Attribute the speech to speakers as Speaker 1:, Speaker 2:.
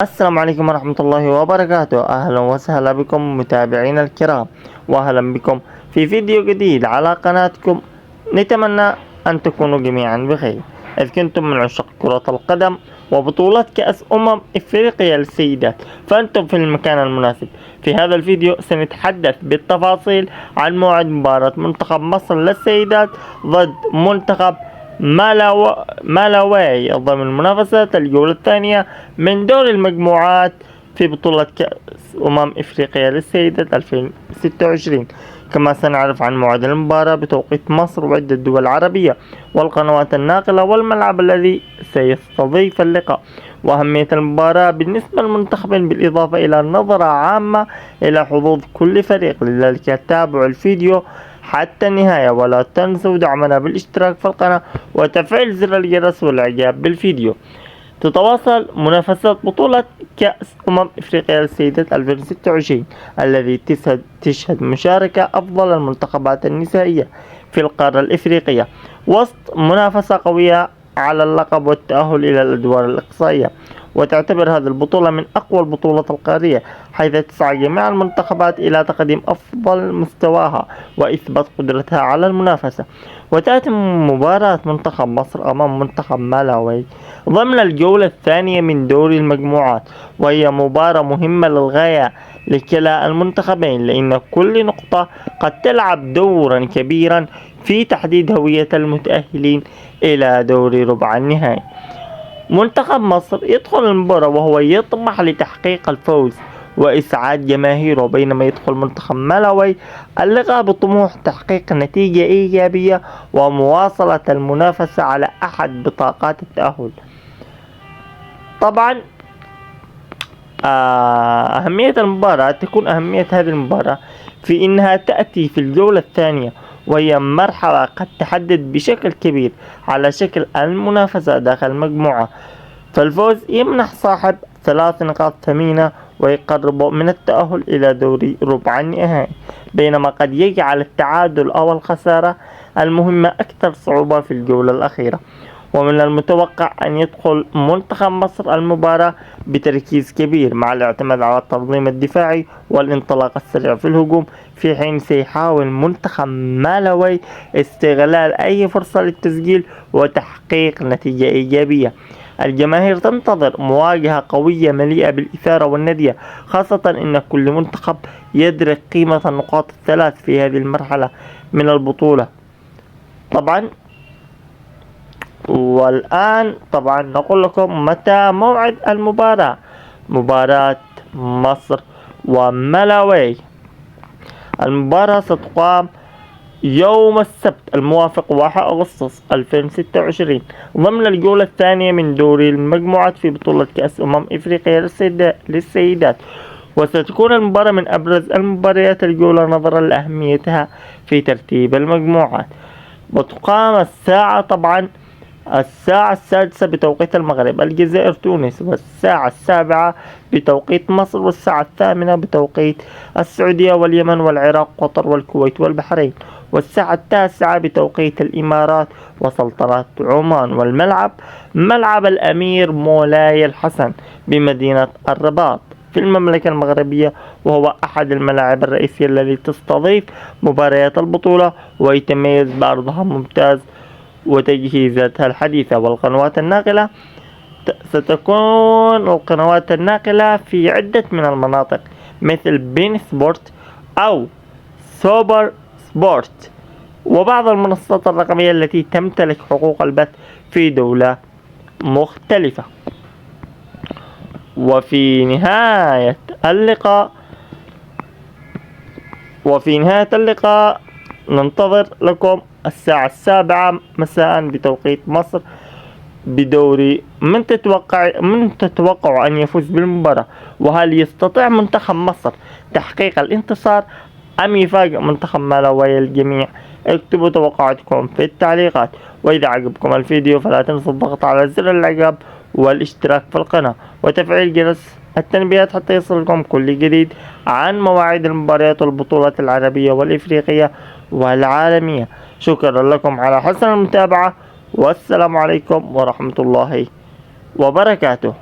Speaker 1: السلام عليكم ورحمة الله وبركاته. أهلا وسهلا بكم متابعينا الكرام، وأهلا بكم في فيديو جديد على قناتكم. نتمنى أن تكونوا جميعا بخير. إذ كنتم من عشاق كرة القدم وبطولة كأس إفريقيا للسيدات فأنتم في المكان المناسب. في هذا الفيديو سنتحدث بالتفاصيل عن موعد مباراة منتخب مصر للسيدات ضد منتخب مالاوي ضمن المنافسات الجولة الثانية من دور المجموعات في بطولة كأس إفريقيا للسيدات 2026. كما سنعرف عن موعد المباراة بتوقيت مصر وعدة دول عربية والقنوات الناقلة والملعب الذي سيستضيف اللقاء، وأهمية المباراة بالنسبة للمنتخبين، بالإضافة إلى نظرة عامة إلى حظوظ كل فريق. لذلك تابعوا الفيديو حتى النهاية، ولا تنسوا دعمنا بالاشتراك في القناة وتفعيل زر الجرس والإعجاب بالفيديو. تتواصل منافسات بطولة كأس إفريقيا للسيدات 2026 الذي تشهد مشاركة أفضل المنتخبات النسائية في القارة الإفريقية وسط منافسة قوية على اللقب والتأهل إلى الأدوار الإقصائية. وتعتبر هذه البطولة من أقوى البطولات القارية، حيث تسعى جميع المنتخبات إلى تقديم أفضل مستواها وإثبات قدرتها على المنافسة. وتأتي مباراة منتخب مصر أمام منتخب مالاوي ضمن الجولة الثانية من دور المجموعات، وهي مباراة مهمة للغاية لكلا المنتخبين، لأن كل نقطة قد تلعب دورا كبيرا في تحديد هوية المتأهلين إلى دور ربع النهائي. منتخب مصر يدخل المباراة وهو يطمح لتحقيق الفوز وإسعاد جماهيره، بينما يدخل منتخب مالاوي اللقاء بطموح تحقيق نتيجة إيجابية ومواصلة المنافسة على أحد بطاقات التأهل. طبعا أهمية المباراة تكون أهمية هذه المباراة في إنها تأتي في الجولة الثانية، وهي مرحلة قد تحدد بشكل كبير على شكل المنافسة داخل المجموعة. فالفوز يمنح صاحب 3 نقاط ثمينة ويقرب من التأهل إلى دوري ربع النهائي، بينما قد يجعل التعادل أو الخسارة المهمة أكثر صعوبة في الجولة الأخيرة. ومن المتوقع أن يدخل منتخب مصر المباراة بتركيز كبير مع الاعتماد على التنظيم الدفاعي والانطلاق السريع في الهجوم، في حين سيحاول منتخب مالاوي استغلال أي فرصة للتسجيل وتحقيق نتيجة إيجابية. الجماهير تنتظر مواجهة قوية مليئة بالإثارة والندية، خاصة أن كل منتخب يدرك قيمة النقاط الثلاث في هذه المرحلة من البطولة. والآن نقول لكم متى موعد المباراة. مباراة مصر وملاوي، المباراة ستقام يوم السبت الموافق 1 أغسطس 2026 ضمن الجولة الثانية من دور المجموعات في بطولة كأس إفريقيا للسيدات. وستكون المباراة من أبرز المباريات الجولة نظرا لأهميتها في ترتيب المجموعات. وتقام الساعة 6 بتوقيت المغرب الجزائر تونس، والساعة 7 بتوقيت مصر، والساعة 8 بتوقيت السعودية واليمن والعراق قطر والكويت والبحرين، والساعة 9 بتوقيت الإمارات وسلطنة عمان. والملعب ملعب الأمير مولاي الحسن بمدينة الرباط في المملكة المغربية، وهو أحد الملاعب الرئيسية التي تستضيف مباريات البطولة ويتميز بعرضها ممتاز وتجهيزاتها الحديثة. والقنوات الناقلة ستكون القنوات الناقلة في عدة من المناطق مثل بين سبورت أو سوبر سبورت وبعض المنصات الرقمية التي تمتلك حقوق البث في دولة مختلفة. وفي نهاية اللقاء ننتظر لكم الساعة 7 مساء بتوقيت مصر بدوري من تتوقع أن يفوز بالمباراة، وهل يستطيع منتخب مصر تحقيق الانتصار أم يفاجئ منتخب مالاوي الجميع؟ اكتبوا توقعاتكم في التعليقات. وإذا عجبكم الفيديو فلا تنسوا الضغط على زر الإعجاب والاشتراك في القناة وتفعيل جرس التنبيهات حتى يصلكم كل جديد عن مواعيد المباريات والبطولات العربية والإفريقية والعالمية. شكرا لكم على حسن المتابعة، والسلام عليكم ورحمة الله وبركاته.